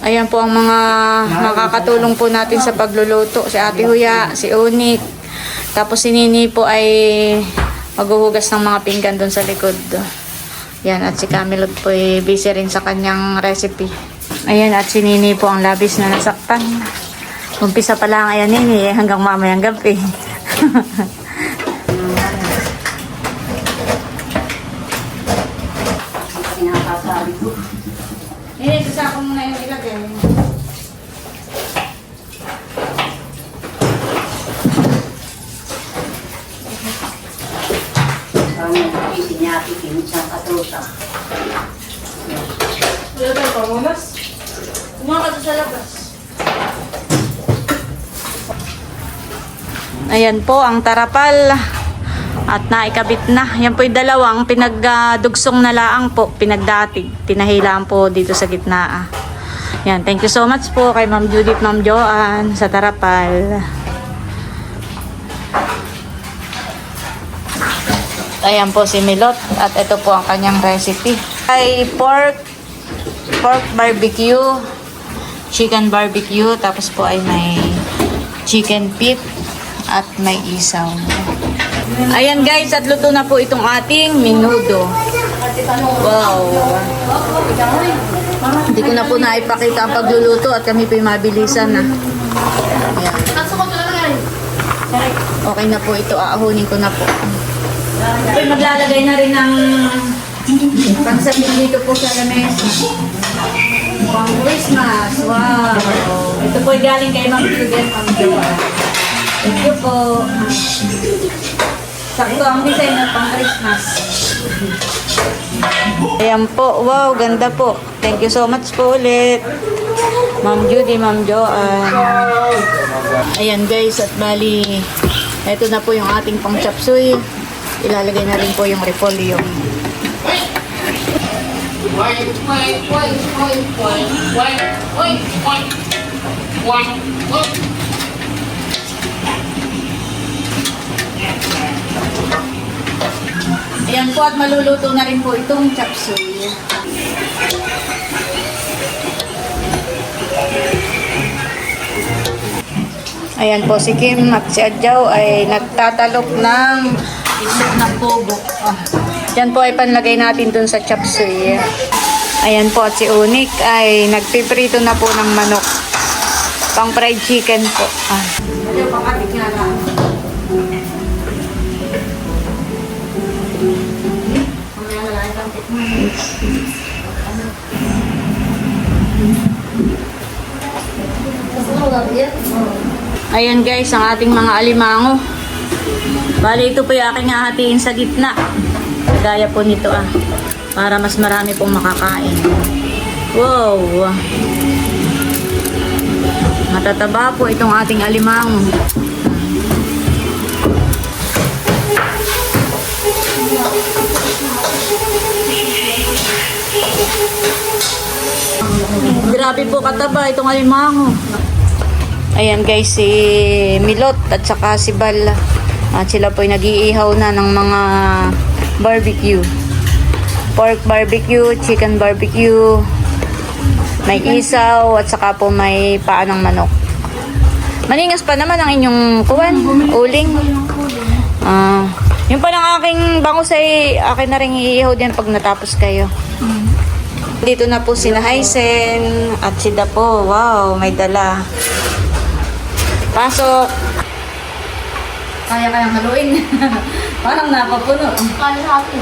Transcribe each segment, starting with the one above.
Ayan po ang mga makakatulong po natin sa pagluluto. Si Ate Huya, si Onik. Tapos si Nini po ay maghuhugas ng mga pinggan doon sa likod. Yan, at si Camilot po ay busy rin sa kanyang recipe. Ayan, at si Nini po ang labis na nasaktan. Umpisa pa lang, ayan Nini, hanggang mamayang gabi. Nini, isa ko muna yung ilagay. Wala tayo pamunas? Kumakas sa labas. Ayan po ang tarapal. At naikabit na. Yan po yung dalawang pinagdugsong na laang po. Pinagdatig. Tinahilaan po dito sa gitna. Yan. Thank you so much po kay Ma'am Judith, Ma'am Joanne sa tarapal. Ayan po si Milot. At ito po ang kanyang recipe. Ay pork barbecue, chicken barbecue, tapos po ay may chicken pit at may isaw. Ayan guys, at luto na po itong ating menudo. Wow. Hindi ko na po naipakita ang pagluluto at kami po yung mabilisan na. Ayan. Okay na po ito, aahunin ko na po. Apoy maglalagay na rin ng pansamin dito po sa lamesa. Pang Christmas. Wow. Ito po ay galing kay Ma'am Judith, Ma'am Joanne. Thank you po. Sakto ang design na pang Christmas. Ayan po. Wow, ganda po. Thank you so much po ulit. Ma'am Judy, Ma'am Joanne. Ayan guys, at bali, ito na po yung ating pang chapsuy. Ilalagay na rin po yung repolyo. Ayan po, at maluluto na rin po itong chapsuy. Ayan po si Kim at si Adjaw ay nagtatalok ng itlog ng pugo. Yan po ay panlagay natin dun sa chapsuy. Ayan po, at si Onik ay nagpiprito na po ng manok. Pang fried chicken po. Ayaw, pakatik nga lang. Ayan guys, ang ating mga alimango. Bali, ito po yung aking hahatiin sa gitna. Kagaya po nito para mas marami pong makakain. Wow! Matataba po itong ating alimango. Grabe po kataba itong alimango. Ayan guys, si Milot at saka si Bal. At sila po ay nag-iihaw na ng mga barbecue. Pork barbecue, chicken barbecue, may isaw, at saka po may paa ng manok. Maningas pa naman ang inyong kuwan, uling. Yung pa ng aking bangus ay akin na rin iihaw din pag natapos kayo. Dito na po si Hysen at si Dapo. Wow, may dala. Pasok. Kaya kayang haluin. Parang napapuno. Kaya sa akin.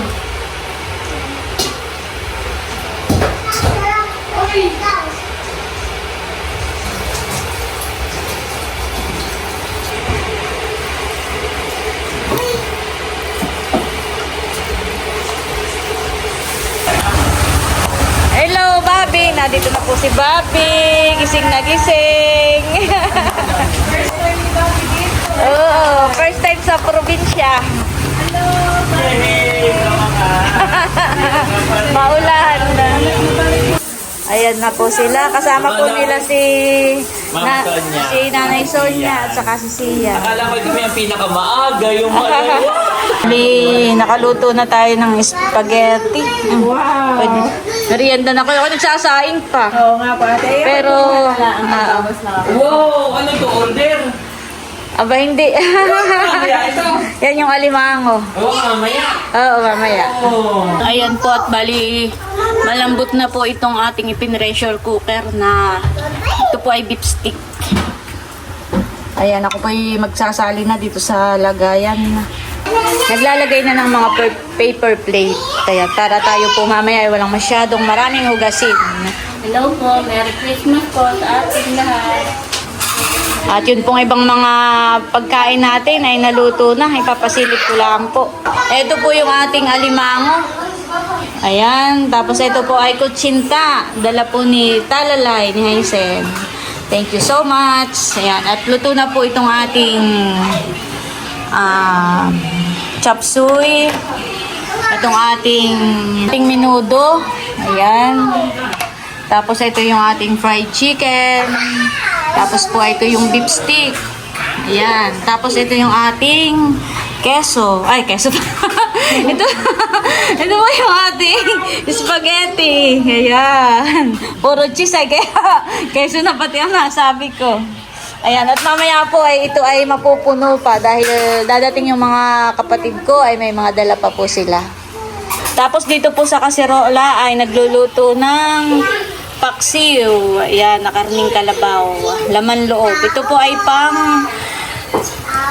Hello, Bobby. Nandito na po si Bobby. Gising na gising. First time ni Bobby dito. Oo, first time sa probinsya. Hello, Bobby. Maulan na. Ayan na po sila. Kasama po nila si Nanay Sonia at saka si Sia. Akala ko kami ang pinakamaaga, yung malayo. Nakaluto na tayo ng spaghetti. Wow! Merienda na ako nagsasaing pa. Oo nga po ate. Pero, Tapos na ako. Wow! Ano to? Order? aba hindi. Kaya ito. Yan yung alimango. Oo, mamaya. Oo, mamaya. Oo. Ayan po at bali, malambot na po itong ating ipin-pressure cooker na ito po ay beef stick. Ayan, ako po ay magsasali na dito sa lagayan. Naglalagay na ng mga paper plate. Kaya para tayo po mamaya ay walang masyadong maraming hugasin. Hello po, Merry Christmas po sa ating lahat. At yun pong ibang mga pagkain natin ay naluto na. Ipapasilip ko lang po. Ito po yung ating alimango. Ayan. Tapos ito po ay kutsinta. Dala po ni Talalay, ni Haisen. Thank you so much. Ayan. At luto na po itong ating chop suey. Itong ating minudo. Ayan. Tapos ito yung ating fried chicken. Tapos po ito yung beef stick. Ayan. Tapos ito yung ating keso. Ay, keso. ito po yung ating spaghetti. Ayan. Puro cheese ay kaya keso na pati ang nasabi ko. Ayan. At mamaya po ay ito ay mapupuno pa dahil dadating yung mga kapatid ko ay may mga dala pa po sila. Tapos dito po sa kaserola ay nagluluto ng paksiw. Ayan, na karning kalabaw. Laman loob. Ito po ay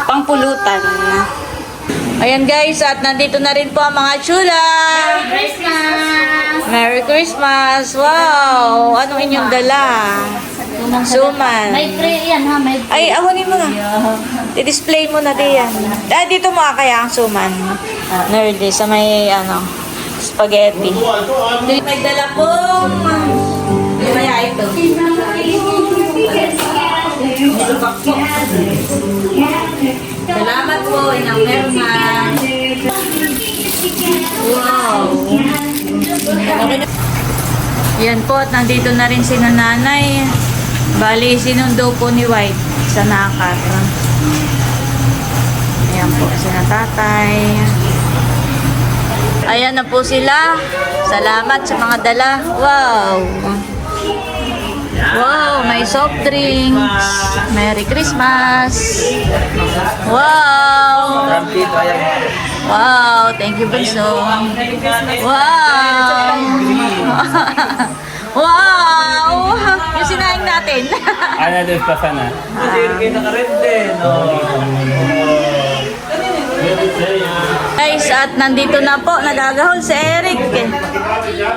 pangpulutan. Ayan guys, at nandito na rin po ang mga chula. Christmas! Merry Christmas! Wow! Anong inyong dala? Suman. May tray yan ha, may tray. Ay, ahonin mo na. I-display mo na diyan. Dito mo kaya ang suman. Nerdy, sa may spaghetti. May dala pong kaya ito. Salamat po, Inang Merma. Wow. Yan po, at nandito na rin si nanay. Bali, sinundo po ni White sa Nakat. Ayan po, si tatay. Ayan na po sila. Salamat sa mga dala. Wow. Wow, may soft drinks. Merry Christmas. Wow. Wow, thank you, Bunso. Wow. Wow. Yung sinaing natin. Ano doon pa sana? Kasi kayo naka-red din. Guys, at nandito na po, nagagahol si Eric.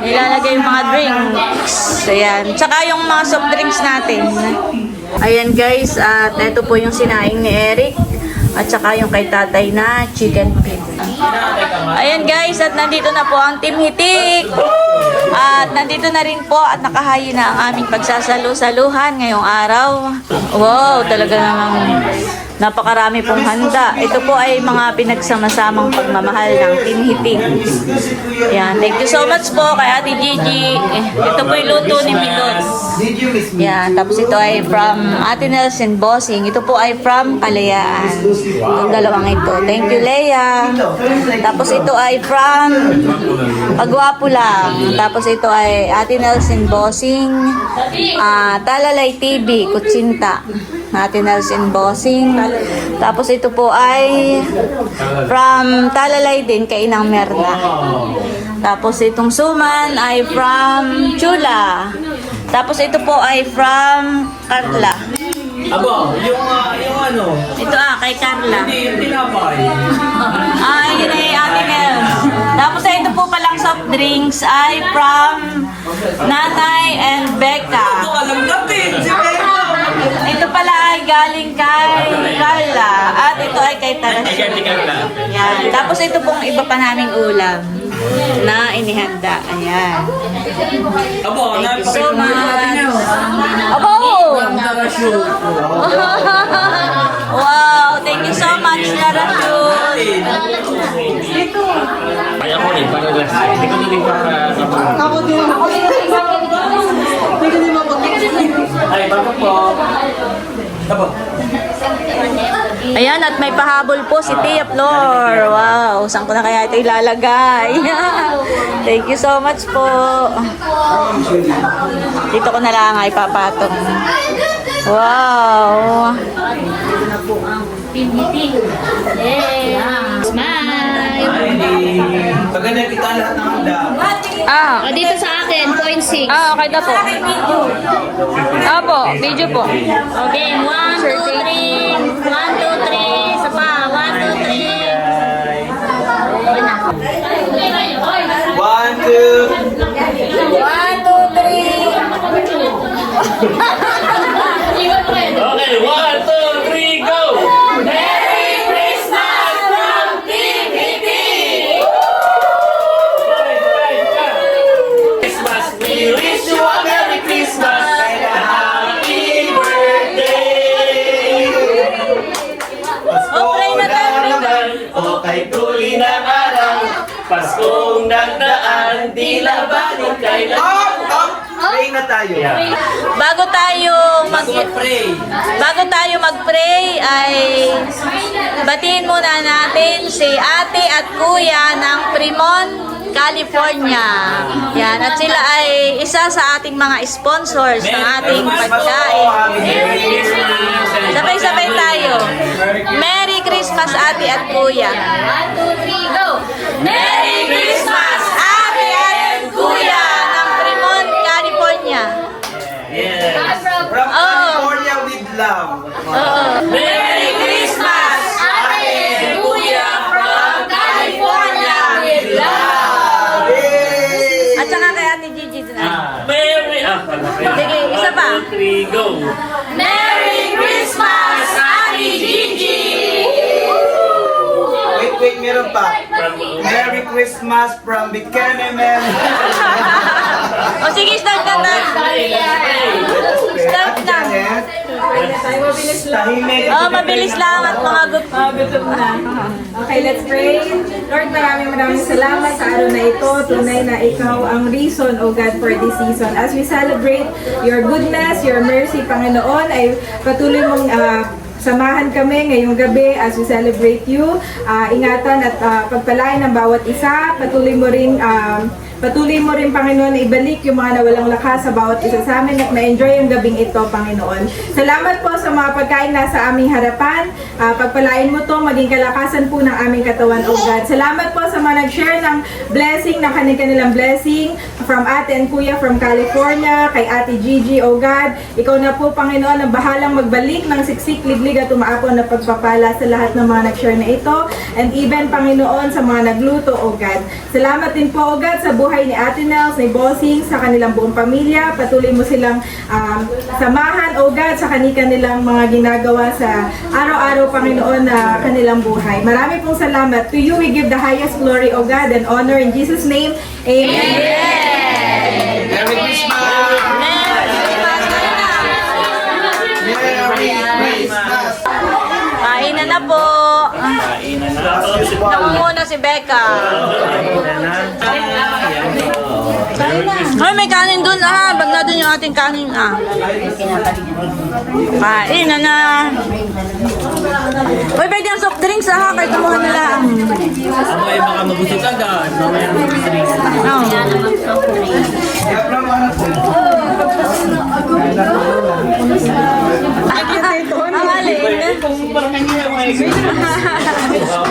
Nilalagay yung mga drinks. Ayan. Tsaka yung mga soft drinks natin. Ayan guys, at ito po yung sinaing ni Eric. At saka yung kay tatay na chicken feet. Ayan guys, at nandito na po ang Team Hitik. At nandito na rin po at nakahayi na ang aming pagsasalu-saluhan ngayong araw. Wow, talaga namang napakarami pong handa. Ito po ay mga pinagsama-samang pagmamahal ng Team Hitik. Ayan, thank you so much po kay Ate Gigi. Ito po yung luto ni Milot. Yan, tapos ito ay from Ate Nelson Bossing. Ito po ay from Kalayaan. Yung dalawang ito. Thank you, Leia. Tapos ito ay from Pagwapo lang. Tapos ito ay Ate Nelson Bossing. Talalay TV, Kutsinta. Ate Nelson Bossing. Tapos ito po ay from Talalay din, kay Inang Merna. Tapos itong suman ay from Chula. Tapos ito po ay from Carla. Abo, yung ano? Ito kay Carla. Hindi, yung tinapay. Yun ay Ate Nel. Tapos ito po palang soft drinks ay from Nanay and Becca. Ito alam natin, si Becca. Ito pala ay galing kay Carla. At ito ay kay Tarasyo. Yan. Tapos ito pong iba pa naming ulam na inihanda. Ayan. Abo, Thank you so much. Abo! Wow! Thank you so much, Larashun. Kaya ko rin, para last. Hindi ko na rin Ako din. Hindi ko din mapag- Ay, bago po. Abo. Ayan, at may pahabol po si Tia Flor. Wow, saan ko na kaya ito ilalagay? Thank you so much po. Dito ko na lang ipapatong. Wow. Smile! Paganda kita lahat ng handa. Ah, O, dito sa akin, 0.6. okay na po. Opo, video po. Okay, 1, 2, 3. 1, 2, 3. Isa pa. 1, 2, 3. Okay na. 1, 2. 1, 2, 3. Okay, 1, 2, 3, go! Christmas, we wish you a Merry Christmas and a Happy Birthday! Okay na tayo. O kay tuloy ng araw, Paskong nagdaan, tila balik kailan. Pray na tayo. Bago tayo mag-pray ay batiin muna natin si ate at kuya ng Fremont, California. Yan, at sila ay isa sa ating mga sponsors ng ating pagkain. Sabay-sabay tayo. Merry Christmas ate at kuya. 1, 2, 3, go! Merry Christmas ate at kuya ng Fremont, California. Yes. From California with love. Merry Christmas, Ate and Kuya from California with love. Yay! At saka kay ate Gigi din. Merry, Sige, isa pa. 1, 2, 3, go. Merry Christmas ate Gigi! Wait, meron pa. From Merry Christmas from Buchanan. O sige, start na tayo. Start na. Tahimik. Oh, mabilis lang at mga Gutom na. Okay, let's pray. Lord, maraming salamat sa araw na ito. Tunay na ikaw ang reason, O God, for this season. As we celebrate your goodness, your mercy, Panginoon, ay patuloy mong samahan kami ngayong gabi as we celebrate you. Ingatan at pagpalain ng bawat isa. Patuloy mo rin, Panginoon, na ibalik yung mga nawalang lakas sa bawat isa sa amin at ma-enjoy yung gabing ito, Panginoon. Salamat po sa mga pagkain nasa aming harapan. Pagpalain mo to, maging kalakasan po ng aming katawan, O God. Salamat po sa mga nag-share ng blessing, ng kanilang blessing from Ate and Kuya from California, kay Ate Gigi, O God. Ikaw na po, Panginoon, ang bahalang magbalik ng siksik, liglig at umaapon na pagpapala sa lahat ng mga nag-share na ito. And even, Panginoon, sa mga nagluto, O God. Salamat din po, O God, sa buhay ni Ate Nels, ni Bossing, sa kanilang buong pamilya. Patuloy mo silang samahan, O God, sa kanilang mga ginagawa sa araw-araw, Panginoon, na kanilang buhay. Marami pong salamat. To you we give the highest glory, O God, and honor in Jesus' name. Amen. Merry Christmas. Merry Christmas. Kainan na po. kainan na. Namumuna si Becca. Ay, may kanin dun Bag na dun yung ating kanin Kainan na. Uy, pwede ang soft drinks Kahit tumuhan na lang. Ako ay baka mabusog agad. Mamaya Ang alin.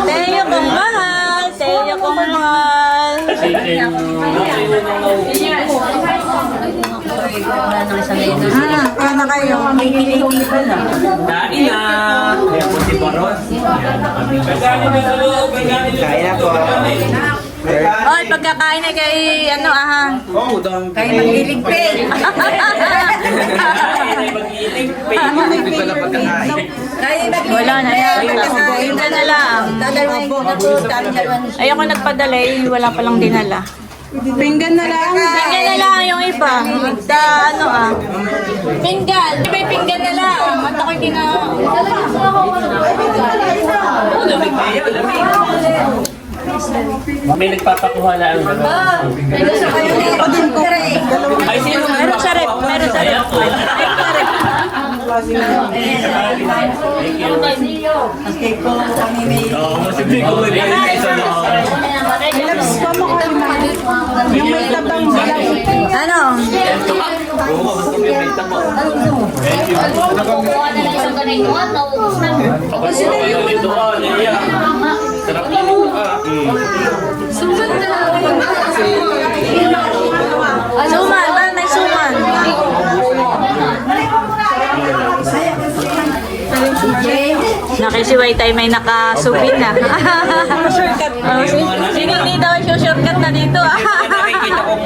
Tenyo kong mahal. Tenyo kong mahal. Paano kayo? Dani na. Kaya po si Baron. Kaya po. Oy, pagkakain na kay Oh, dang. Kaya magliligpit. Hindi pala pagkakain. wala na yan. Hinta na lang. Ay, ako nagpadala wala palang dinala. Pinggan na lang. Pinggan na lang yung iba. Pinggan. May pinggan na lang. At ako'y May nagpapakuha na ang Ay, sino Meron sa rep. Meron sa rep. Oo, masibig ko may isa na. Ano? Oo, mas kumipita mo. Kukuha na lang isang ganituan, naubos na. Ako siya kayo dito ka, Leia. Sarap dito ka. Suman, ba? May suman. Nakisiway tayo may nakasubin na. Oh, sino hindi daw shortcut na dito? Kasi nakikita kong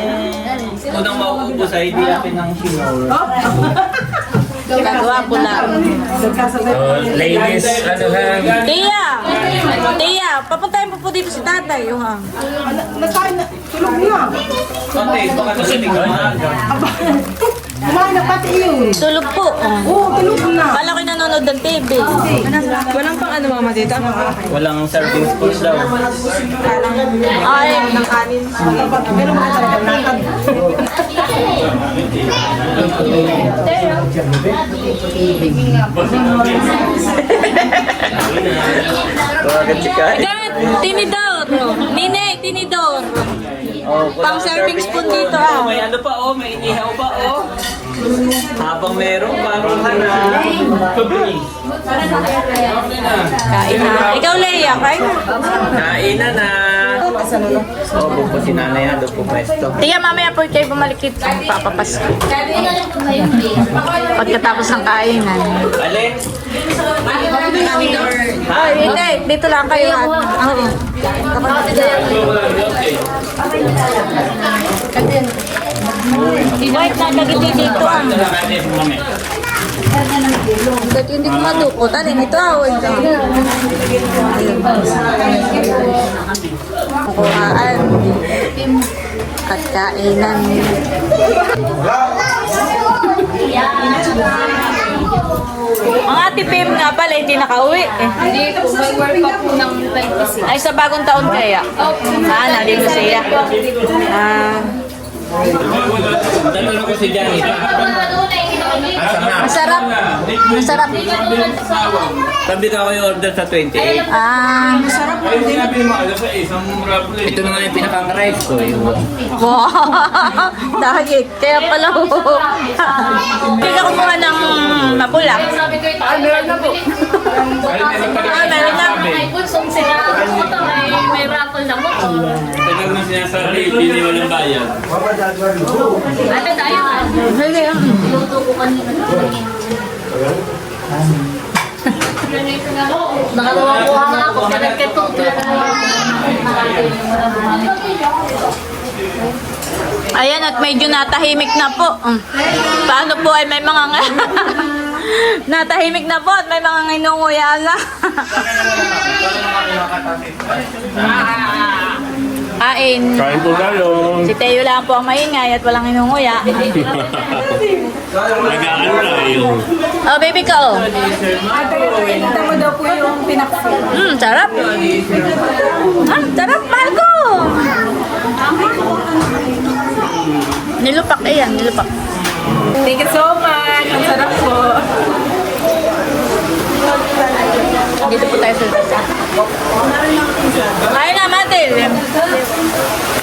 unang mauubos ay di akin ng sinor. Kagawa ko lang. Ladies, ano ha? Tia, papuntahin po po dito si tatay. Yung Konti, baka nasinig ka maaga. Kumain na pati yun. tulog po. Oo, tulog na. Kala ko nanonood ng TV. Walang pang ano mama dito? Walang serving spoons daw. Ay, Ng kanin. Pero mga talaga natag. Tawagan si Kai. God, tinidor. Nine, tinidor. Oh, Pang serving spoon dito ah. May ano pa oh, may inihaw pa oh. Habang meron parang na. Kain na. Ikaw, Leia, kain na. Kain na. Oh, bupo si nanay doon po pwesto. Tia, mamaya po kayo bumalikit ang papapasko. Pagkatapos ng kainan. Alin? Ay, hindi. Dito lang kayo. Oo. White na nagiti dito ah. Dito hindi ko madukot. Alin ito ah. Kuhaan. At kainan. Mga tipim nga pala, hindi nakauwi eh. Hindi po, may work pa po ng 26. Ay, sa bagong taon kaya? Nandito siya. Tanong ko si Johnny. Masarap. Masarap. Sabi ka ko yung order sa 28. Masarap. Ito na nga yung pinakang-rice ko. Wow. Dahil, kaya pala. Hindi ka kumuha ng mapula. Sabi ko ito, meron na po. Meron na. May punsong sila. May raffle na mo. Ito na sinasabi, hindi walang bayan. Ate, tayo ka. Hindi. Luto ko kanina. Nakalawa ko nga ako. Pinagkatuto ko. Ayan, at medyo natahimik na po. Paano po ay may mga natahimik na po at may mga nginunguya na. Kain. Kain po tayo. Si Teo lang po ang maingay at walang inunguya. Nag-aano na yung... Oh, baby ko. Kita mo daw po yung pinakso. Sarap. Sarap, mahal ko. Nilupak yan, nilupak. Thank you so much. Ang sarap po. Dito po tayo sa isa. Kain na, Matil.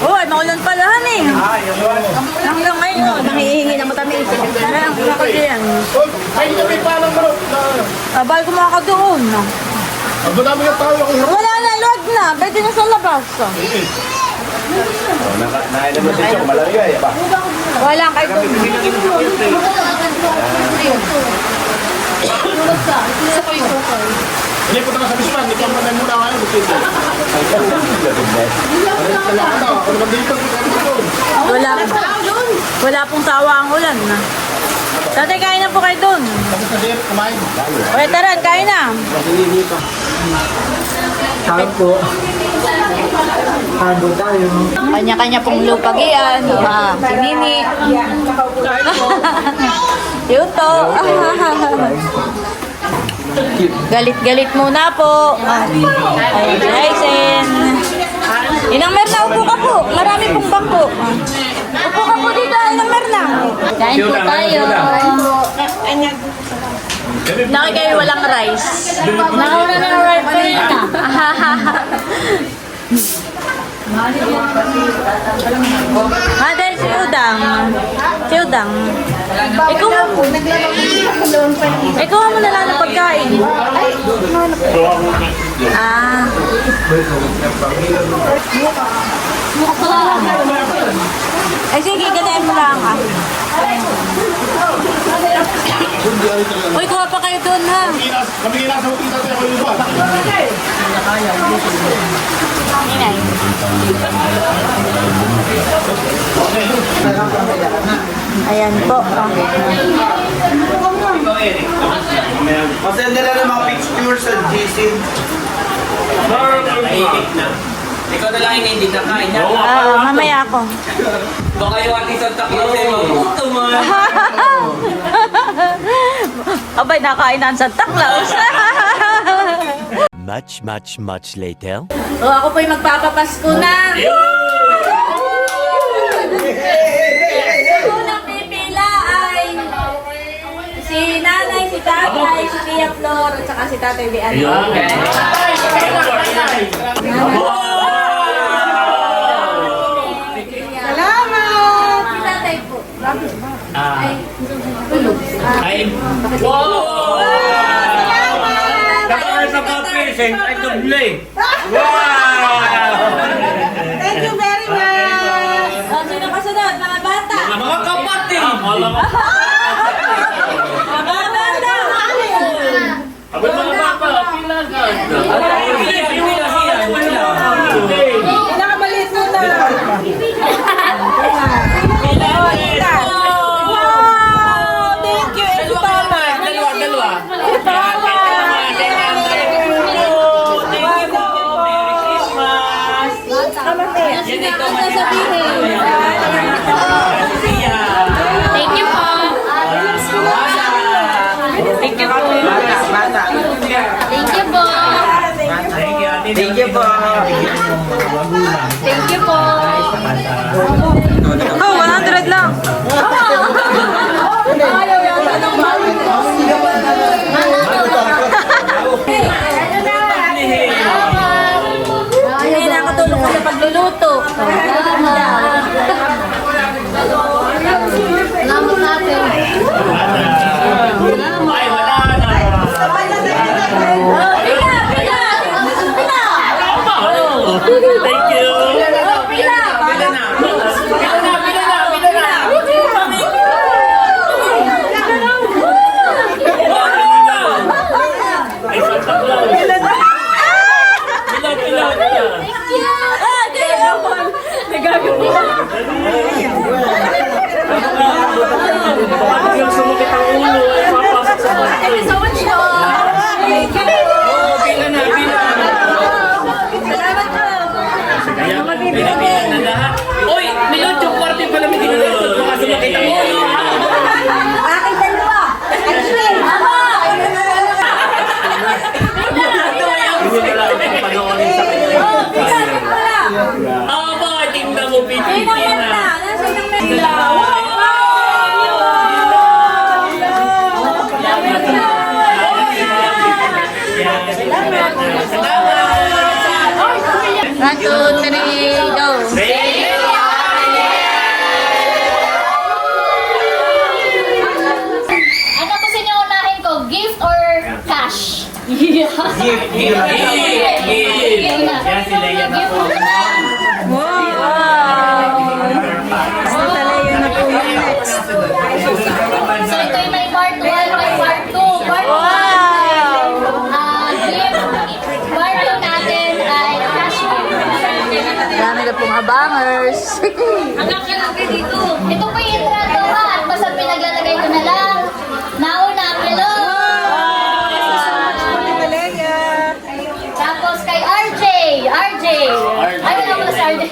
Oh, ay maulan palahan eh. Hanggang ngayon, nangihingi ng matamis. Kaya ang kumakain yan. Abay, kumaka doon. Wala na, luwag na. Pwede na sa labas. Wala kayo doon. Hindi po naman sa bispan, hindi ka muna muna kayo. Wala. Wala pong sawa ang ulan. Tatay, kain na po kayo doon. Tapos na sir, kumain. Okay, tara, kain na. Kain po. Kain po tayo. Kanya-kanya pong lupagian. Si Nini. Yuto. Galit-galit muna po. Ay, Jason. Inang Merna, upo ka po. Marami pong bangko. Upo ka po dito, Inang Merna. Kain po tayo. Naki kayo walang rice. Nauna na ng right ko yun ah. Dahil si Udang. Si Udang. Ikaw mo na lang ng pagkain. Ah. Ay, sige, ganayan mo lang ah. Uy, kuha pa kayo doon ha. Inay. Ayan po. Masend nila ng mga pictures sa GC. Naiinit na. Ikaw na lang yung hindi nakain niya. Mamaya ako. Baka yung ating Santa Claus ay mabuto man. Abay, nakain na ang Santa Claus. Much later. Ako po'y magpapapasko na. Unang pipila ay si nanay, si tatay, si Tia Flor, at saka si tatay Bian. Salamat! Si tatay po. Ay, wow! Dapat sa pa-piercing ay doble. Wow! Thank you very much! Sino kasunod? Mga bata. Mga kapatid! Mga bata. Abay mga bata, pila ka. Pinakamalit mo na! Wow! Thank you! Dalawa. Yan ito, Thank you po. Thank you po. Thank you po. Thank you po. Thank you po. Oh, 100 lang. Hindi nakatulong ko sa pagluluto. Salamat natin. Ay, wala na. Thank you. Ay, Santa Claus. Pila. Bakit yung sumukit ang ulo ay papasok sa bahay? Thank you so much po. Oo, pila na. Kaya pinapila na lahat. Uy, Milot, yung kwarto pala may tinulot. Baka sumakit ang ulo. Akin dalawa. Hindi wala akong panoorin sa kanya. Aba, tingnan mo, Pilipinas. One, two, three, go. Ano po sinuunahin ko? Gift or cash? Yan si Leia na po. So ito yung may part 1, may part 2. Part 1, gift. Part 2 natin ay cash gift. Dami na pong abangers. Ito po yung intrato ha. At basta pinaglalagay ko na lang. Nauna, hello! Tapos kay RJ. Ay, wala pala si RJ.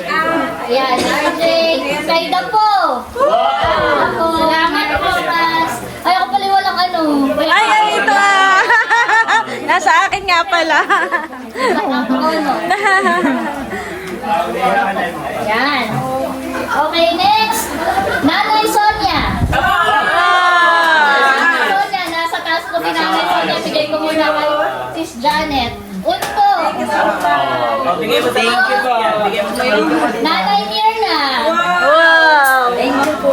Ayan, RJ. Kay Dapo. Dapo. Salamat po, Mas. Ay, ako pala walang ano. Ay, ito ah. Nasa akin nga pala. Ayan. Okay, next. Nanay Sonia. Sonia, nasa taas ko si Nanay Thank you po. Nanay Mirna. Wow! Thank you po.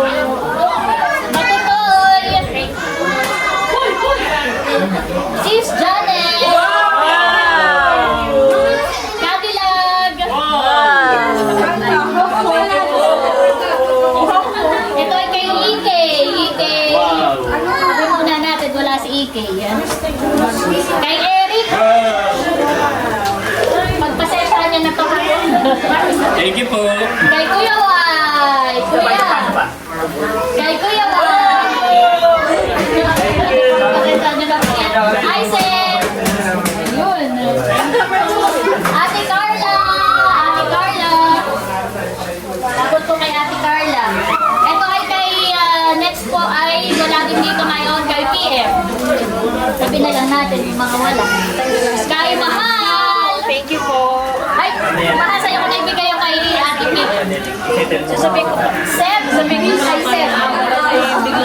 Matutoy. Sis Janet. Kadilag. Ito ay kay Ike. Sabi muna natin, wala si Ike. Kay Eric. Pagpasensya niya na to. Thank you po. Kay Kuya Wai. Kuya. Kay Kuya Wai. Pagpasensya niya na to. Aisen. Ayun. Ate Carla. Ate Carla. Tapos po kay Ate Carla. Ito ay kay next po ay wala din dito ngayon kay PM. Sabi na lang natin yung mga wala. Sky Mahal. Thank you po. Ay, mahasaya ko na ibigay yung kay Ate Pip. Sasabihin ko, Seb, sabihin ko kay Seb.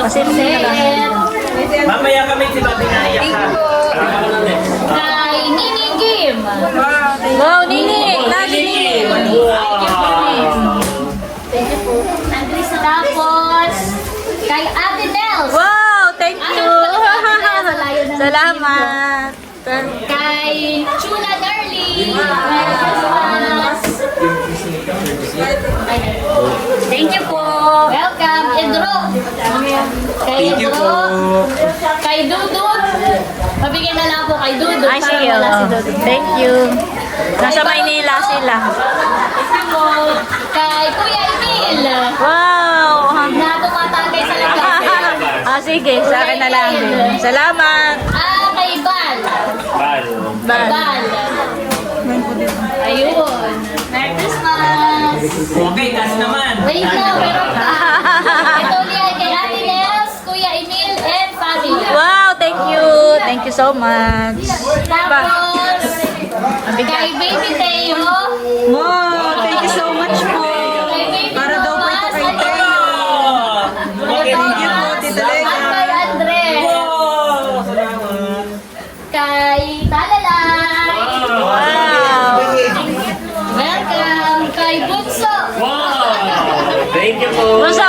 Seb. Mamaya kami si Babi na iyak ha. Kay Nini Kim. Wow, Nini! Nini! Thank you po. Tapos, kay Ate Nels. Wow! Thank you! Salamat! Kay Chula Darling. Merry Christmas. Thank you po! Welcome, Edro. Kay Edro. Kay Dudut. Mabigyan na lang po kay Dudut. Ay, para sige. wala si Oh. Dudut. Thank you. Nasa Maynila sila. Thank you po. Kay Kuya Emil. Wow! Na tumatagay sa labas. Sige. Sa akin na lang din. Salamat! Kay Bal. Bal. Bye. Bal. Ayun. Merry Christmas. Okay, tas naman. Wait na, meron pa. Ito ulit ay kay Ate Nels, Kuya Emil, and family. Wow! Thank you! Thank you so much! Tapos, kay Baby Teo. Wow! Thank you so much po! Kay Baby Para daw po ito kay Thomas, Teo. Kay Thomas, at kay Andre. Kay Talalay. Wow! Welcome. Kay Bunso. Wow! Thank you po. Bunso,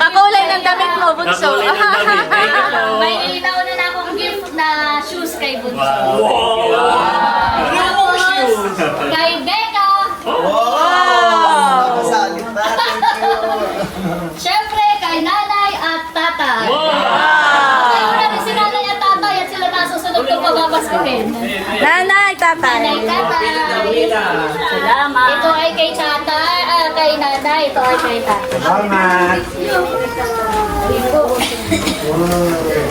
kakulay ng damit mo, Bunso. Kakulay ng damit. Thank you po. May inauna na akong gift na shoes kay Bunso. Wow! Tapos, kay Becca. Wow! Siyempre, kay nanay at tatay. Wow! Ayaw na rin si nanay at tatay at sila nasusunod kong pababaskuhin. Nanay, tatay. Nanay, tatay. Salamat. Ito ay kay tatay, kay nanay. Ito ay kay tatay. Salamat.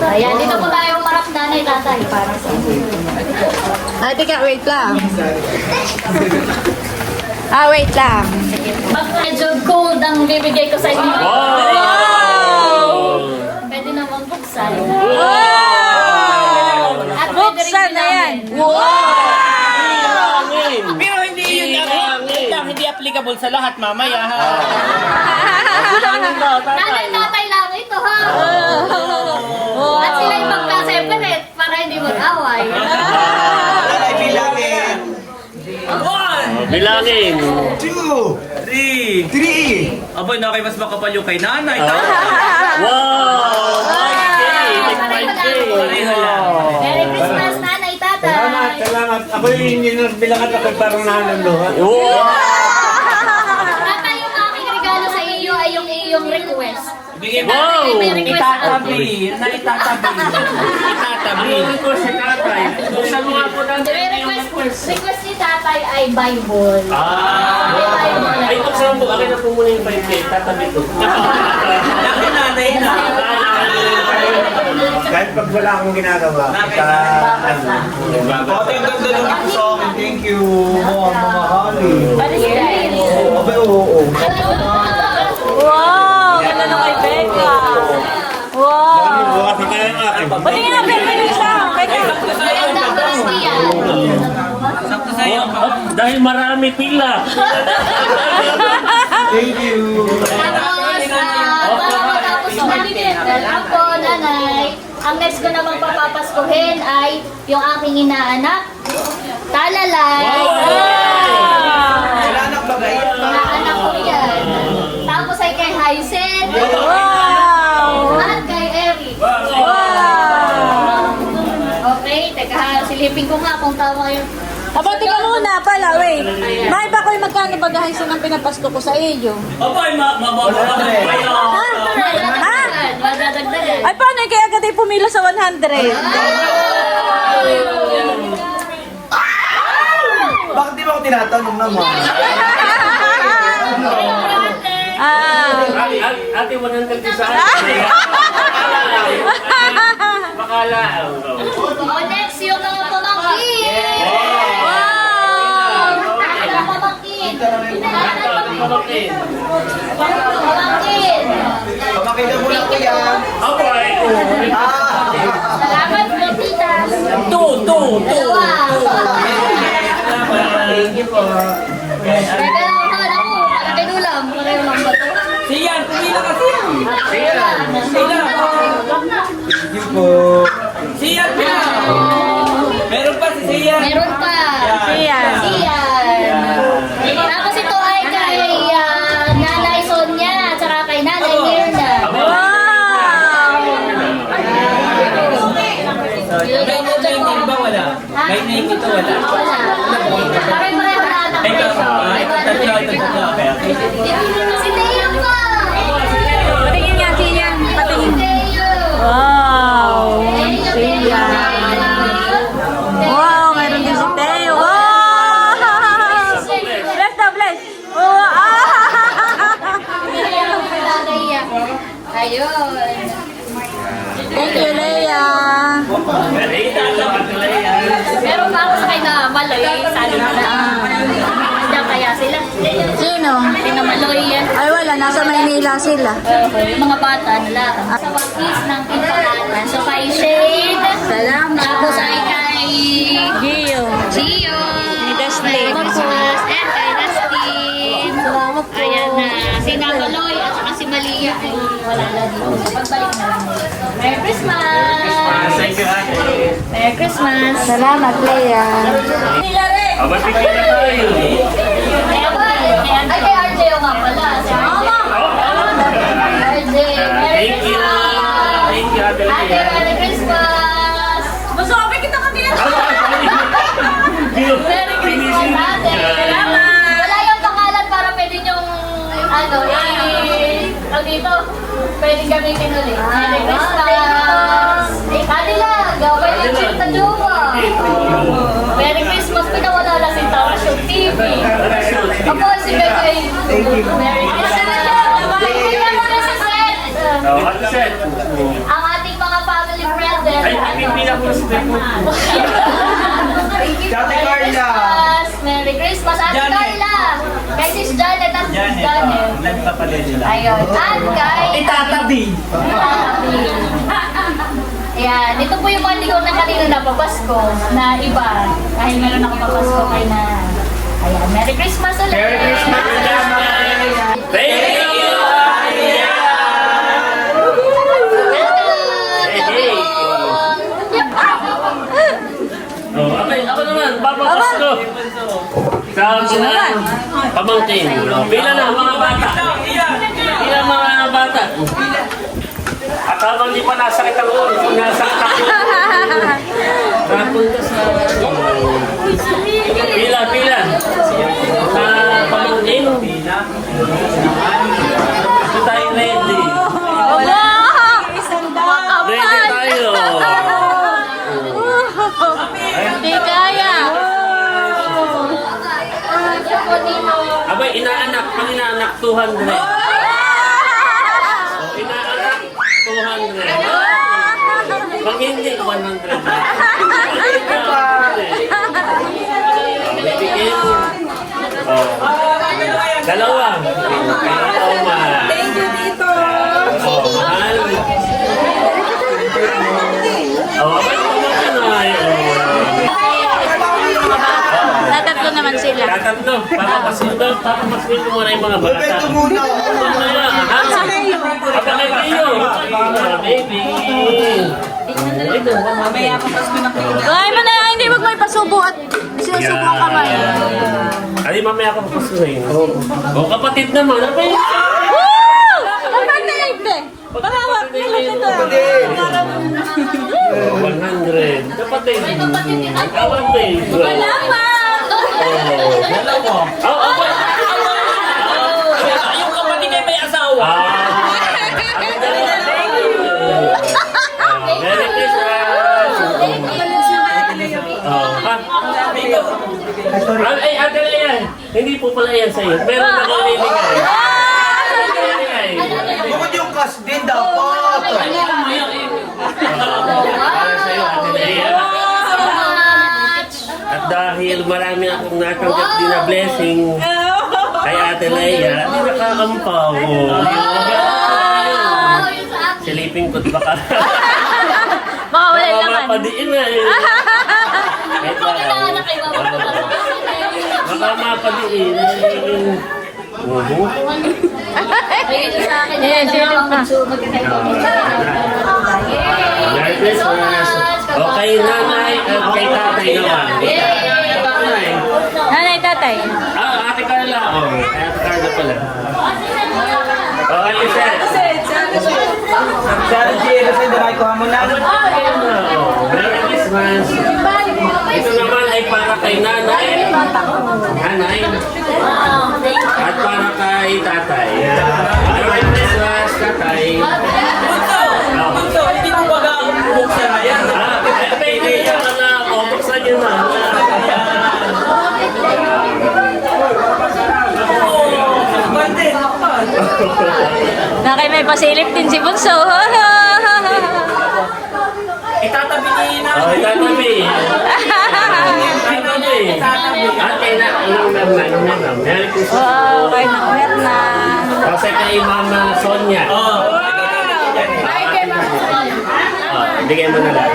Ayan, dito po tayo umarap nanay, tatay. Para sa inyo. Ay, teka, wait lang. Wait lang. Medyo cold ang bibigay ko sa inyo. Wow! Pwede namang buksan. Wow! At pwede rin Buksan na yan. bilangin. Wow! Pero hindi yun hindi applicable sa lahat mamaya ha. Nanay, tatay lang ito, ha? At sila yung magka-separate para hindi mag-away. Bilangin. 2, 3. 3. Aboy, na kay mas makapal yung kay nanay. Wow! Pareho lang. Merry Christmas, nanay, tatay. Salamat. Ako yung bilangat ako parang nananduhan. Tatay, yung aking regalo sa iyo ay yung iyong request. Bigay mo. Tatay, may request ako. Itatabi. Itatabi. Ano ko si tatay? Buksan mo nga po ng Request ni tatay ay Bible. May Bible. Ay, buksan mo. Akin na po muna yung 5K. Tatabi ko. Laki nanay na. Kahit pag wala akong ginagawa. Ate, ang ganda naman sa akin. Thank you. Ang mamahali. What is that? Abay, oo. Wow! Ganda nung kay Becca. Wow! Bukas na kaya ang akin. Pati nga, Becca yung isa. Becca. Magandang Christian. sakto sa'yo. Dahil marami pila. Thank you. Tapos, para matapos ko ako, nanay, ang next ko namang papapaskuhin ay yung aking inaanak, Talalay. Isipin ko nga kung tama yung... Aba, tika muna pala, wait. May ba ko'y magkano bagahay sa nang pinapasto ko sa iyo? Abay, mababa pa kayo. Ha? Madadagdagan. Ay, paano kaya agad ay pumila sa 100? Bakit di ba ako tinatanong naman? Ah. Ate, 100 sa Bakala. Oh, next yung mga pamangkin. Wow! Mga pamangkin. Pamangkin. Pamangkin. Pamakita mo lang kuya. Abay. Salamat po, titas. Two. Dalawa. Thank you po. Teka lang, akala ko, kinulam. Pareho lang ba ito? Siyan, pumila ka siyan. Thank you po. Siyan, pila. Meron pa si Siyan. Meron pa. Siyan. Siyan. Tapos ito ay kay Nanay Sonia, tsaka kay Nanay Mirna. Wow! May name ba wala? May name ito wala. Wala. Pare-pareho na anak Ay, ko. tatlo. Si Teo pa. Patingin nga, Siyan. Si Patingin. Teo. Wow! Siyan. Wow, meron din si Teo. Wow! Bless the bless. Oh, Ayun. Thank you, Leia. Pero pa ako sa kay na Maloy, sabi ko na. Diyan kaya sila. Sino? Sino Maloy yan? Ay, wala. Nasa Maynila sila. Yung mga bata nila. Sa wakis ng pinpangalan. So kay Shade. Salamat. Tapos ay kay Gio. Gio. Ni Dustin. Tapos and kay Dustin. Salamat po. Ayan na. Si Maloy at saka si Malia ay wala na dito. Pagbalik na lang. Merry Christmas! Thank you, ate. Merry Christmas! Salamat, Leia. Abay, bigyan na tayo. Ay, kay RJ yung nga pala. Si RJ. RJ, Merry Thank you. Christmas! Thank you, ate. Ate, Merry Christmas! Masabi kita kanina. Merry Christmas, ate! Wala yung pangalan para pwede nyong tawag dito, pwede gamitin ulit. Merry Christmas! Ate lang, gawin yung chip na jowa. Merry Christmas, pinawala lang si Tara Show TV. Ako si Bebe. Merry Christmas! Bigyan mo na sa set. Ate Seth. Ang ating mga family friends. Ay, pipila ko na si Beth. Ate Carla. Merry Christmas, Ate Janet. Carla. Kay Sis Janet at Sis Janet. Nagpapalit sila. Ayun. At kay... Itatabi. Ayan, ito po yung mga ligaw na kanina na papasko na iba. Dahil meron ako papasko kay na... Ayan, Merry Christmas ulit! Merry Christmas. Thank you. Oh, ako naman, papapasko. Sa mga pamangkin. Pila na mga bata. Pila mga bata. At habang di pa nasakit ang ulo, nasakit ako. Napunta sa... Pila. Sa pamangkin. Ito tayo ready. Wow! Isang daan. Ready tayo. Hindi kaya. Abay, inaanak. Pang inaanak, 200. Inaanak, 200. Pag hindi, 100. Bibigyan. Oh. Dalawa. Thank you, Tito. Mahal. Oh, abay, pamangkin na. Tatatlo naman sila. Tatatlo. Papapasundo mo na yung mga bata. Ito muna. Baby. Mamaya papasko na kayo. Ay, hindi wag mo ipasubo at sinusubo ang kamay. Ay, mamaya ako papasuhin. O, kapatid naman. Ano ba yun? Woo! Kapatid! Pangawak nila ito. 100. Kapatid. Kapatid din ako. Kapatid. Salamat! Dalawa. Yung kapatid ay may asawa. Merry Christmas! Ay, ate na yan. Hindi po pala yan sa'yo. Pero nakalilingay. Bukod yung cash din dapat. Para sa'yo, ate Leia. At dahil marami akong natanggap din na blessing kay ate Leia, hindi nakakampaw. Silipin ko't baka. Baka wala laman. Mapadiin na eh. Kailangan na kayo Baka mapadiin. Ayun sa akin. Ayan, silip pa. Merry Christmas! O kay nanay at kay tatay naman. Nanay. Nanay, tatay. Ate Carla. Kay ate Carla pala. O, Alicet. Sarah G, kasi daray ko mo na. Merry Christmas! Ito naman ay para kay nanay. Nanay. At para kay tatay. Merry Christmas, tatay. So, hindi mo baga buksan na yan. Pwede yan na. O, buksan nyo na. Nakay may pasilip din si Bunso. Itatabi ni na. O, itatabi. Itatabi. At kay na, Merry Christmas. Wow, kay na Merna. Kasi kay Mama Sonia. Bigay mo na lang.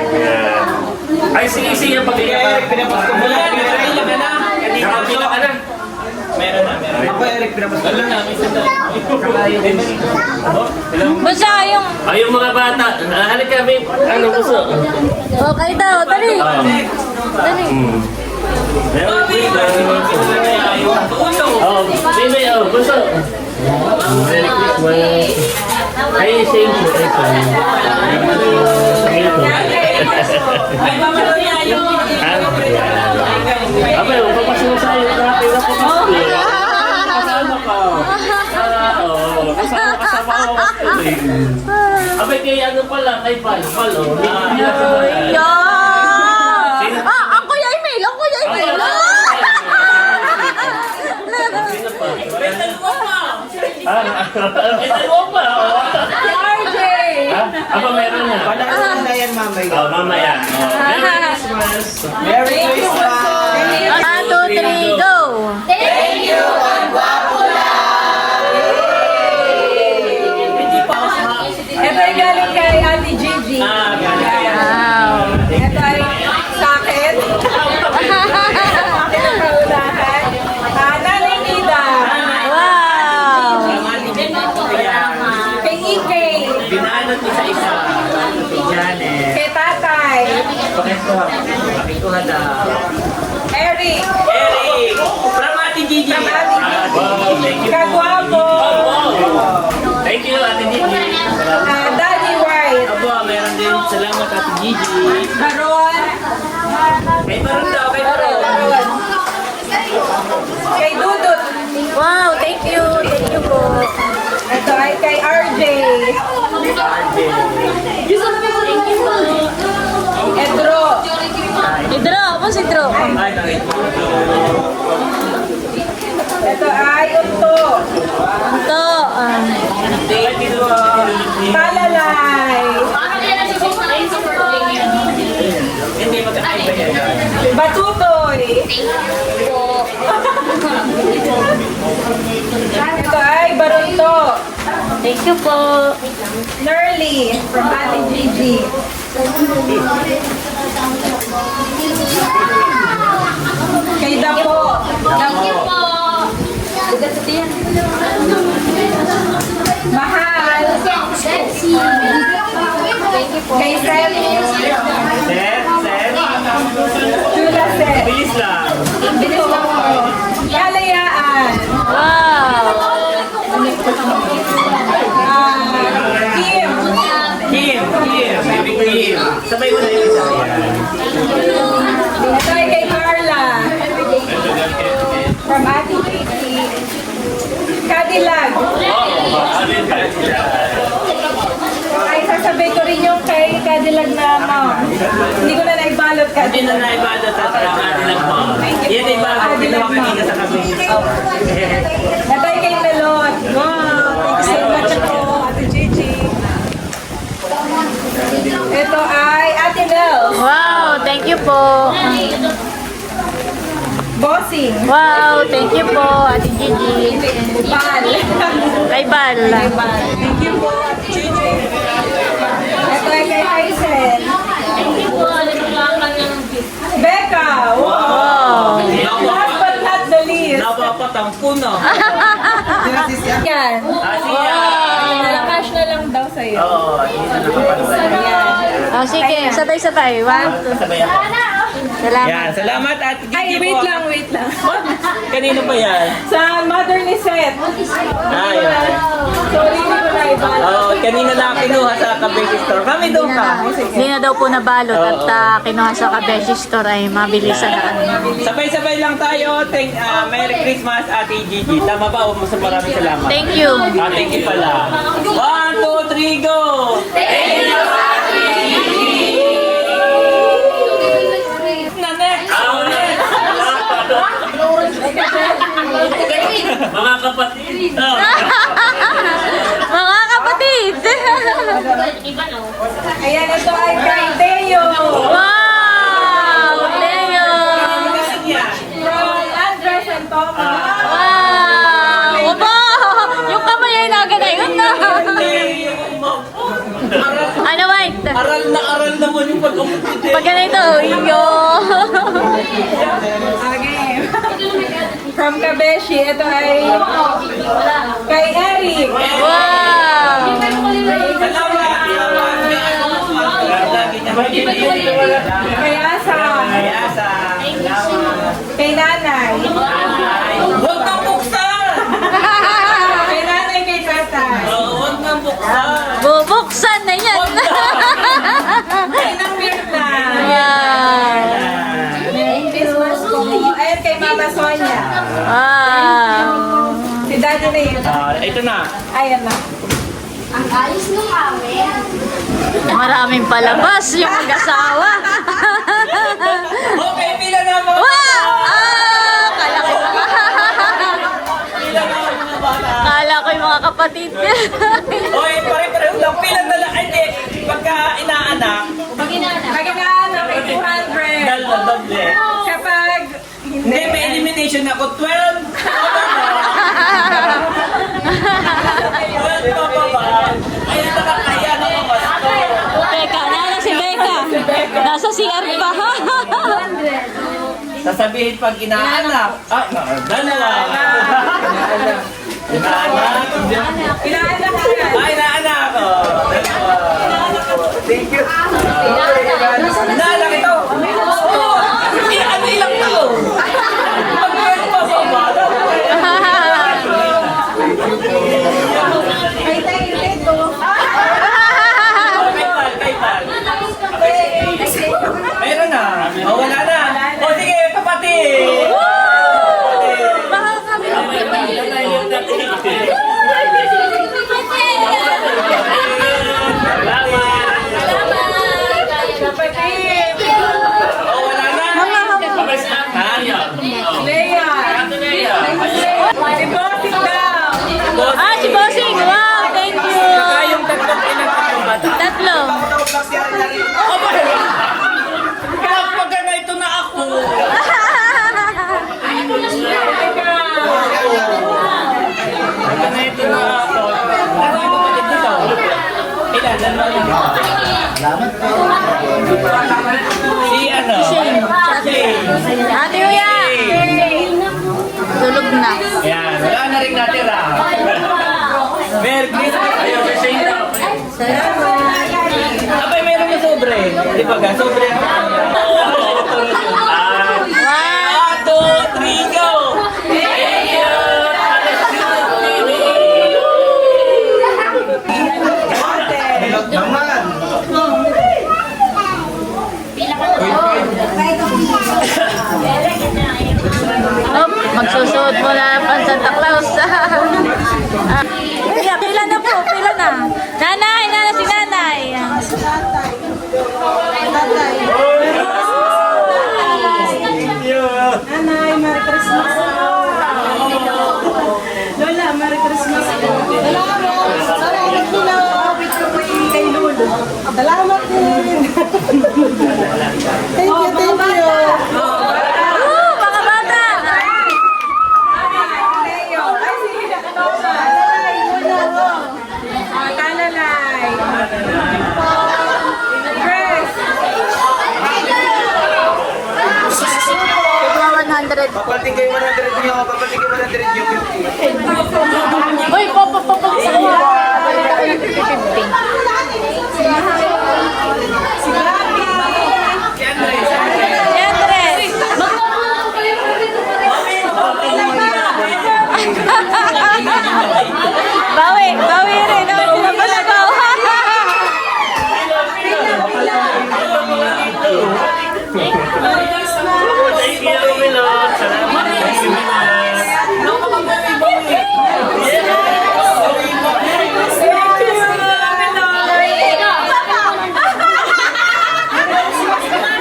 Ay, sige, pag-iyak. Pinapasko mo lang. Kailan ka na? Nakapila ka na. Ako, Eric, pinapasko mo lang. Bunso, yung... Ay, yung mga bata. Halika kami. Ano gusto? Okay daw, dali. Dali. Merry Christmas. Oh, baby, gusto. Merry Christmas. Ay, thank you. Ay, mamalo niya yung... Abay, papasok mo sa'yo. Dati na po. Kasama ka. Kasama ko. Abay, kay ano pala, kay Pal. Ang Kuya Emil! Ang Kuya Emil! Ito pa. RJ! Aba, meron na. Panalo na yan, mamay. Mamaya. Merry Christmas. Merry Christmas! 1, 2, 3, go! Thank you! Ito ay galing kay Ate Gigi. Wow! Ito ay sa akin. Pinakaunahan. Nanay Nida. Wow! Kay Ike. Binanot mo sa isa. Si Janet. Kay Tatay. Pakikuha na. Eric. Eric! From Ate Gigi. From Ate Gigi. Wow, thank you. Kagwapo. Thank you, Ate Gigi. Daddy White. Abo, meron din. Salamat Ate Gigi. Baron. Kay Baron daw, kay Baron. Baron. Kay Dudut. Wow, thank you. Thank you po. Ito ay kay RJ. Edro. Idro, po si Idro. Ito ay Utto. Ito, Talalay. Hindi magkakaiba yan. Batutoy. Ito ay Barunto. thank you po. Nerly from Ate Gigi. Kay Dapo. Thank you po! Mahal. Thank you po! Kay Seth. Chula Seth. Bilis lang. Bilis lang po. Kalayaan. Wow! Kim. Kim. Baby Kim. Sabay mo na yung isa. Yan. Ito ay kay Carla. From Ate Kiki. Cadillac. Ay, sasabay ko rin yung kay Cadillac na mom. Hindi ko na naibalot Hindi Cadillac. na naibada sa Cadillac mo. Yan ay bago. Cadillac Ginawa kanina sa kami. Ito ay kay Melot. Wow, thank you so much po, Ate Gigi. Ito ay Ate Mel. Wow, thank you po. Bossing. Wow, thank you po, Ate Gigi. Bal. Kay Bal. Thank you po, Ate Gigi. Ito ay kay Hazel. Becca. Wow. Last but not the least. Napapatang puno. Yan. Asiya. Nalakash na lang daw sa'yo. Oo, hindi na nakapagpapalala. Oh, sige, sabay-sabay. 1, 2. Sabay ako. Salamat. Yan, salamat at Gigi Ay, po. wait lang. Kanino ba yan? Sa mother ni Seth. Ay, Sorry, hindi ko na ibala. oh, kanina lang kinuha sa Kabeshi Store. Kami doon ka. Hindi na daw po nabalot at kinuha sa Kabeshi Store ay mabilisan na ano. Sabay-sabay lang tayo. Merry Christmas, Ate Gigi. Tama ba? Huwag mo sa maraming salamat. Thank you. Thank you pala. 1, 2, 3, go! Mga kapatid. Mga kapatid! Ayan, ito ay kay Teo. Wow! Leo! From Andres and Toma. Wow! Opo! Yung kamay ay naganayon na. Ano, White? Aral naman yung pag-kapatid. Pag ganito, iyo. Okay. From Kabeshi, ito ay kay Eric. Wow! Kay Asa. Kay Nanay. Huwag kang buksan! Kay Nanay, kay Tatay. Huwag kang buksan! Bubuksan na yan. Kay Nang Mirna. Wow! Merry Christmas po. Ayan kay Mama Sonia. Wow! Si Daddy na yun. Ito na. Ayan na. Ang ayos nung amin. Maraming palabas yung mag-asawa. Okay, pila na mo! Wow! Ah! Kala ko yung mga kapatid. Oy, pare-pareho lang. Pila na lang. Ay, hindi. Pagka inaanak, Pag inaanak. Magkakaanak kay 200. dalawa, doble. Kapag Hindi, may elimination ako. 12. 12 pa ba? Ay, nakakaya na ako. Becca, nasa si Becca. Nasa CR pa. Sasabihin pag inaanak. Ah, dalawa. Inaanak. inaanak ka yan. Ay, inaanak. Thank you. Inaanak ito. Ano ilang to? Pag-meron pa ba ba? Ay, tayo dito. Meron na. O, wala na. O, sige, kapatid. Mahal kami. Kapatid. O, wala na. Leia. Si Bossing daw. Ah, si Bossing. Wow, thank you. Kayong tatlong pinagkakabata. Tatlo. Kapag na ito na ako. Kapag na ito na ako. Ano yung kapatid dito? Ilan? Dalawa lang. Si ano? Shane. Ate Uya. Tulog na. Yan. Wala na rin natira. Merry Christmas. Ayaw si Shane daw. Abay, meron na sobre. Di ba ga? Sobre. Wow. 1, 2, 3, go! Thank you! Pila ka Salamat din. Thank you, thank you. Mga bata! Talalay. Dress. Tigwa 100 po. Papatigay 100 nyo, papatigay 100 nyo. Uy, sa mo. Papalit ako ng 50. Siyempre. Bawi rin. Pinapasabaw. Thank you, Milot. Salamat.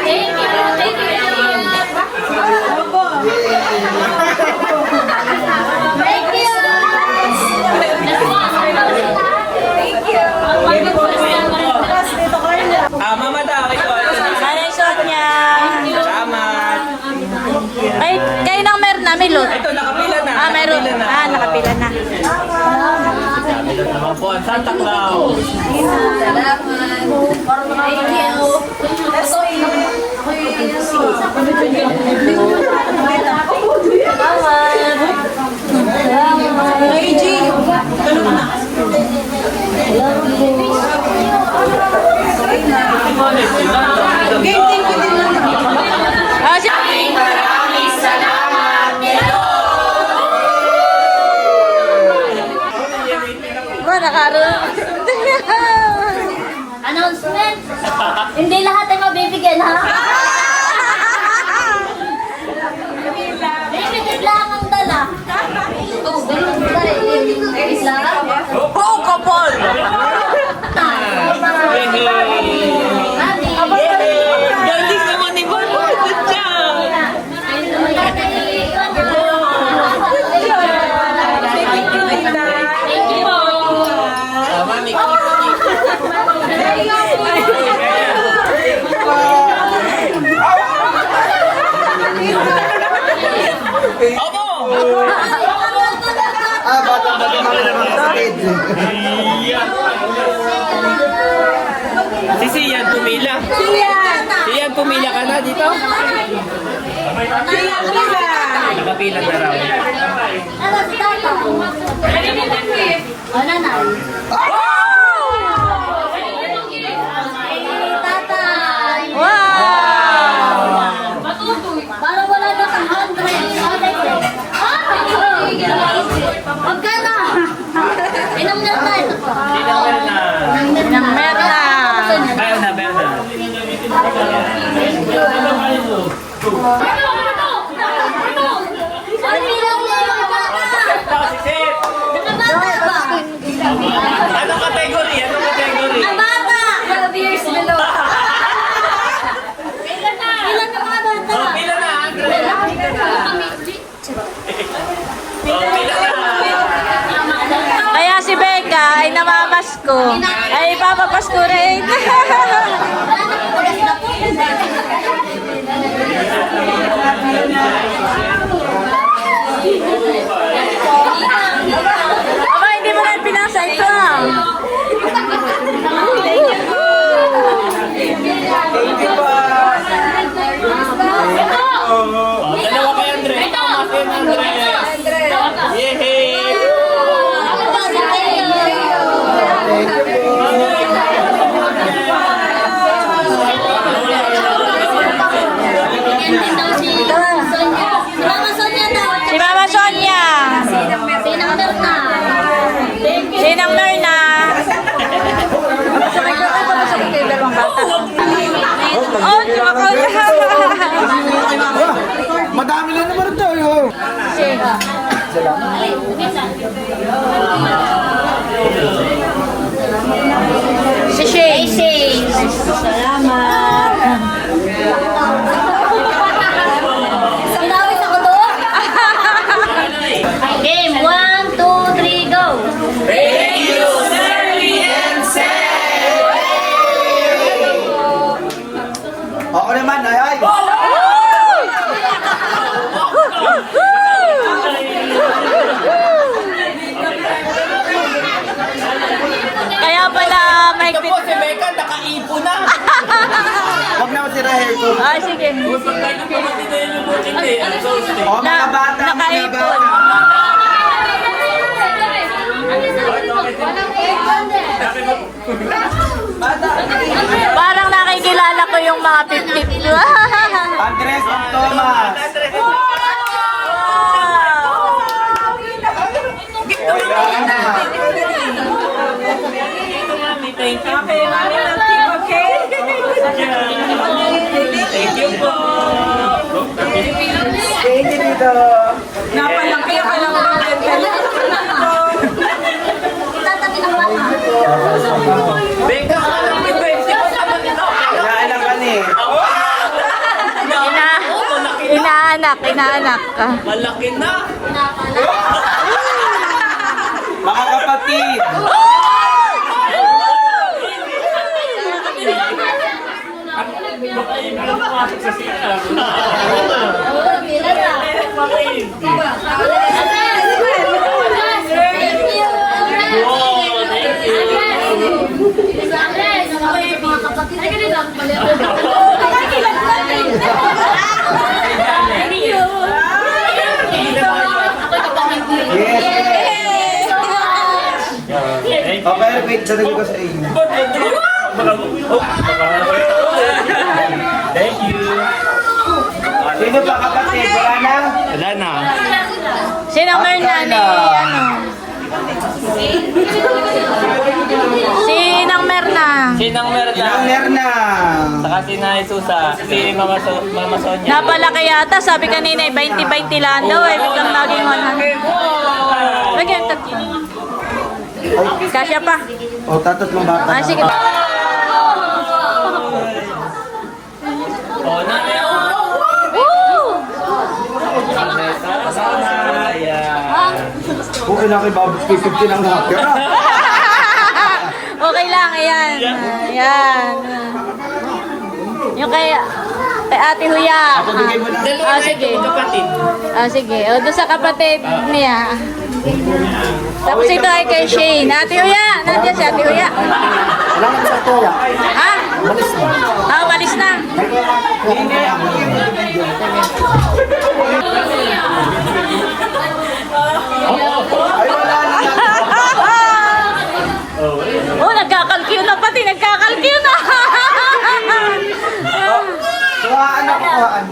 Thank you, Milot. Thank you. Mama daw, ito. Nanay suot niya. Salamat. Ay, kayo nang meron na, Milot. Ito, nakapila na. Ah, meron. Ah, nakapila na. Milot naman po ang Santa Claus. Ah, siya. Ba, nakaroon. Announcement. Hindi lahat ay mabibigyan, ha? Limited lang ang dala. Oh, ganun ba rin? Limited lang. Oh, kapal! Galing naman ni Boy. Good job! Si Sian pumila. Sian pumila ka na dito? Nakapila na raw. Ano si Tata? O, nanay. Tatay. Wow! Parang wala na kang 100. Huwag ka na. Inom na tayo. Nang meron na. Bayo na, bayo na. Anong category? Anong category? Ang bata! 12 years below. Ilan na mga bata? Pila na, Andre. Pila na. Kaya si Becca ay namamasko. Ay ipapapasko rin. Aba, hindi mo na pinasa ito ah. Dalawa kay Andre. Kay Andre. Yehey! Si Mama Sonia. Sinang Merna. Oh, ako Madami na naman ito. si Shane. Salamat. Game 1, 2, 3, go! Thank you, Sir and Sir! aircon. Ah, sige. Pagkain ng pamangkin na yun yung butin eh. Ang sauce eh. O, mga bata, mga Nakaipon. bata. Parang nakikilala ko yung mga pip-pip. Andres and Thomas. Thank you. Okay, mami ng team, okay? Thank you po. Thank you dito. Napalaki ka lang ba? Itatabi ng bata. Beka, alam mo ito eh. Inaanak ka ni. Inaanak ka. Malaki na. Mga kapatid. Baka yung pumasok sa sila. O, perfect. Sabi ko sa inyo. Thank you. Sino pa kapatid? Wala na? Wala na. Sino Merna ni ano? Si Inang Merna. Sinang meron Inang Merna. Saka si Nay Susa. Si Mama Sonia. Napalaki yata, sabi kanina 20-20 lang daw eh. Biglang naging 100. Lagyan, tatlo. Kasya pa. O, tatot mong bata. Ah, sige. Oh, nanay. Woo! Okay na kay Babu 50 ng hacker. Okay lang, ayan. Ayan. Yung kay Ate Huya. Bigay mo na. Ah, sige. Kapatid. Ah, sige. O, doon sa kapatid niya. Tapos ito ay kay Shane. Ate Huya! Nandiyan si Ate Huya. Wala na sa toya. Ha? Ah, umalis na. Hindi ako Ay, wala na. Oh, nagkakalkyo na pati. Nagkakalkyo na. Kuhaan ako, kuhaan.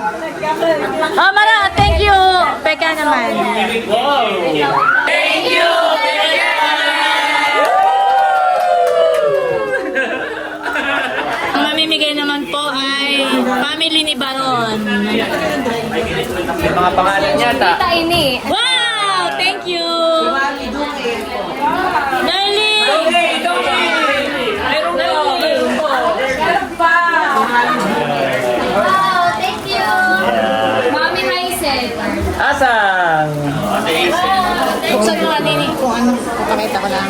Oh, Mara, thank you. Peka naman. Wow. Thank you, Ang mamimigay naman po ay family ni Baron. May mga pangalan yata. Kita ini. Wow! Thank you! Darling! Mayroon po. Wow, thank you. Mami Haisen. Asang? Buksan mo nga nini kung ano. Pakita ko lang.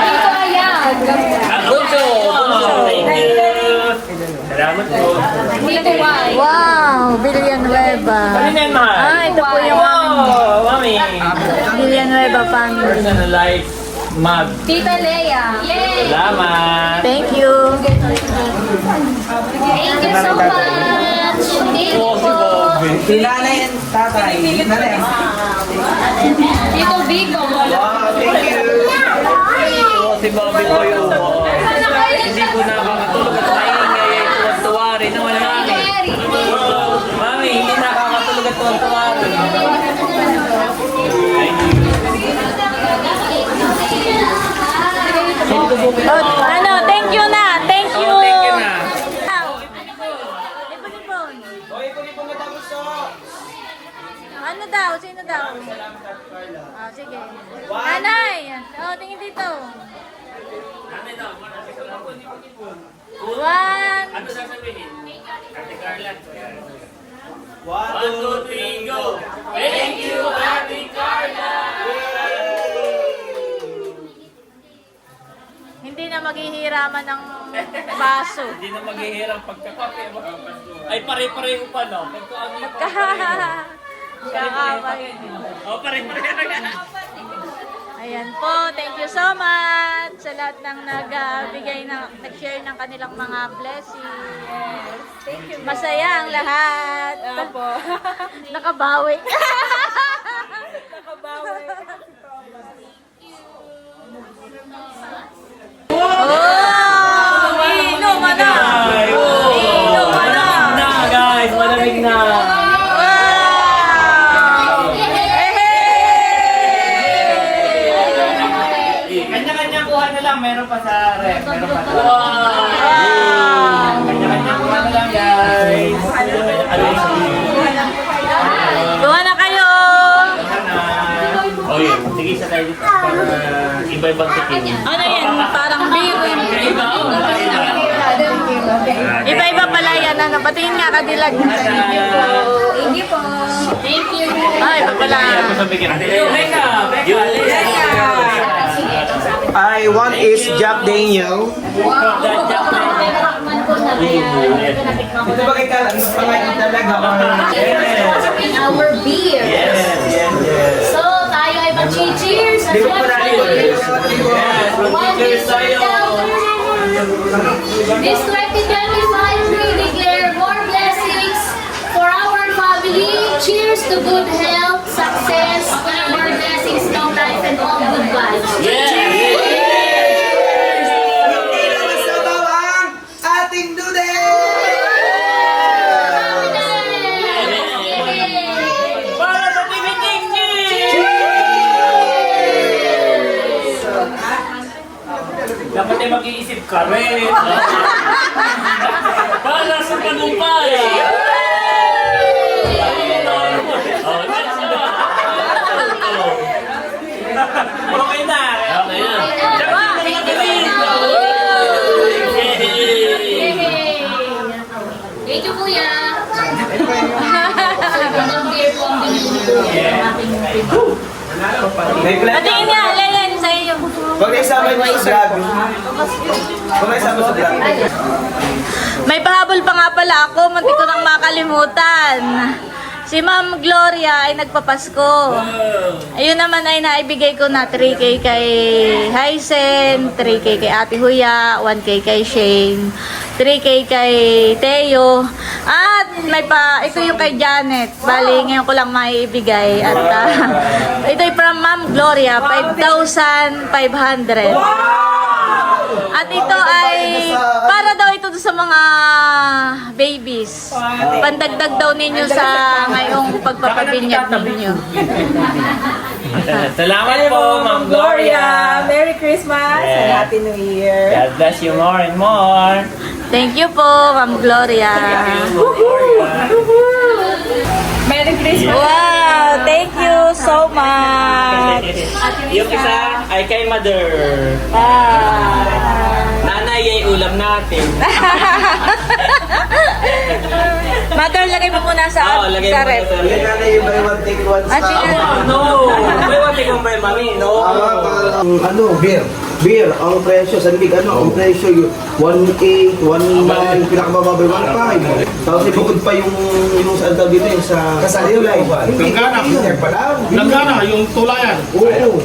Dito ayan. Bunso. Thank you. Salamat po. Dito why. Wow! Villanueva. Ano yan, mahal? Ah, ito po yung Wow, mami. Villanueva family. Personalized mug. Tita Lea. Yay. Salamat. Thank you. Thank you so much. Dito Oh, si po. Bobby. Sinanay and tatay. Nanay. Dito Bigo. Wow, thank you. Oh, si Bobby po yung hindi po nakakatulog at maingay ay tuwan-tuwa rin naman mami. Mary. Mami, hindi nakakatulog at tuwan-tuwa rin. Oh, ano, thank you na. Thank you. Oh, thank you na. Ano daw? Sino daw? Ah, sige. Nanay! Oh, tingin dito. One. Ano sasabihin? Ate Carla. 1, 2, 3, go! Thank you, Ate Carla! Hindi na maghihiraman ng baso. Hindi na maghihirang pagkakape. Ay, pare-pareho pa, no? Pagkaano yung Kakamay. Oh, pare-pareho. Ayan po, thank you so much sa lahat ng nag-share ng kanilang mga blessings. Yes. Thank you. Masaya ang lahat. Opo. Nakabawi. Nakabawi. Oh! Inom na! Inom na! Guys, malamig na. Kanya-kanya kuha na lang, meron pa sa ref, meron pa sa Kanya-kanya kuha na lang, guys. Kuha na kayo! Oh, yun. Sige, sa tayo dito. Para iba-ibang tikim. Ano yan? Parang biwin. Iba, oh. Iba-iba pala yan. Ano? Patingin nga kadilag. Thank you po. Thank you. Ay, iba pala. I want is Jack Daniel. Ito ba kay Kalang? Pangalan talaga. In our beer. Yes. So, tayo ay mag-cheers. Di ba parang One cheers tayo. This 2025 we declare more blessings for our family. Cheers to good health, success, more blessings, long life, and all good vibes. Masabaw ang ating noodle! Para sa timiting dapat ay mag-iisip ka rin. Para sa tagumpay! Oh, yes, diba? Okay na. Okay na. Thank you, Kuya. So, ganang beer po ang binili ko ng aking May plan. Patingin nga, Lelen, sa iyo. Huwag na isama niyo sa vlog. Huwag na isama sa vlog. May pahabol pa nga pala ako. Muntik ko nang makalimutan. Si Ma'am Gloria ay nagpapasko. Ayun naman ay naibigay ko na 3K kay Hysen, 3K kay Ate Huya, 1K kay Shane, 3K kay Teo. At may pa, ito yung kay Janet. Bali, ngayon ko lang maibigay. At ito'y from Ma'am Gloria, 5,500. At ito ay para daw ito sa mga babies. Pandagdag daw ninyo sa ngayong pagpapabinyag ninyo. Salamat po, Ma'am Gloria. Merry Christmas and Happy New Year. God bless you more and more. Thank you po, Ma'am Gloria. Merry Christmas. Wow, thank you so much. Yung isa ay kay Mother. Nanay ay ulam natin. Mother, lagay mo muna sa, Oo, lagay sa mo rep. sa Hindi na na yung buy one take one Ah, sige. No! May wati kong by mami, no? Ano, beer, ang presyo, sandig, ang presyo, 1.8, 1.9, pinakamababa 1.5. Tapos ibukod pa yung saan daw dito, yung sa Kasaliw Live. Langgana. Pa lang. Langgana, yung tulayan. Oo.